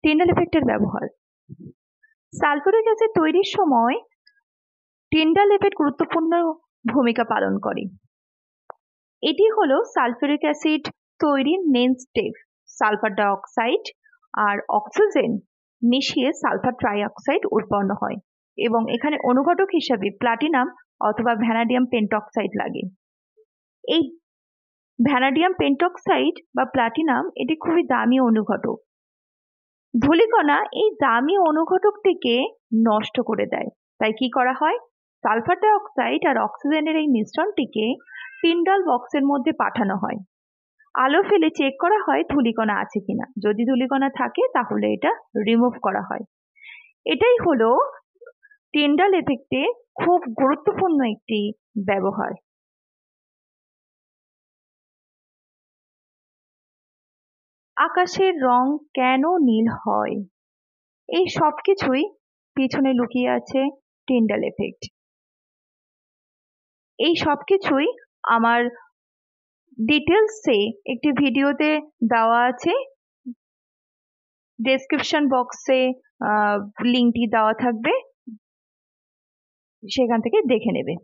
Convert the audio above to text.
Tyndall এফেক্টের ব্যবহার। Sulphuric acid তৈরির সময় টিন্ডাল এফেক্ট গুরুত্বপূর্ণ ভূমিকা পালন করে। এটি হলো সালফিউরিক অ্যাসিড তৈরির মেন স্টেপ। সালফার ডাইঅক্সাইড আর অক্সিজেন মিশিয়ে সালফার ট্রাইঅক্সাইড উৎপন্ন হয় এবং এখানে অনুঘটক হিসাবে প্লাটিনাম অথবা ভ্যানাডিয়াম পেন্টক্সাইড লাগে। এই ভ্যানাডিয়াম পেন্টক্সাইড বা প্লাটিনাম এটি খুবই দামি অনুঘটক। ধূলিকণা এই দামি অনুঘটকটিকে নষ্ট করে দেয়। তাই কি করা হয়, সালফার ডাইঅক্সাইড আর অক্সিজেনের এই মিশ্রণটিকে টিন্ডাল বক্সের মধ্যে পাঠানো হয়। আলো ফেলে চেক করা হয় ধূলিকণা আছে কিনা। যদি ধূলিকণা থাকে তাহলে এটা রিমুভ করা হয়। এটাই হলো টিন্ডাল এফেক্টে খুব গুরুত্বপূর্ণ একটি ব্যবহার। আকাশের রং কেন নীল হয়? এই সবকিছুই পিছনে লুকিয়ে আছে টিন্ডাল এফেক্ট। এই সবকিছুই আমার ডিটেলসে একটি ভিডিওতে দেওয়া আছে, ডেসক্রিপশন বক্সে লিঙ্কটি দেওয়া থাকবে, সেখান থেকে দেখে নেবে।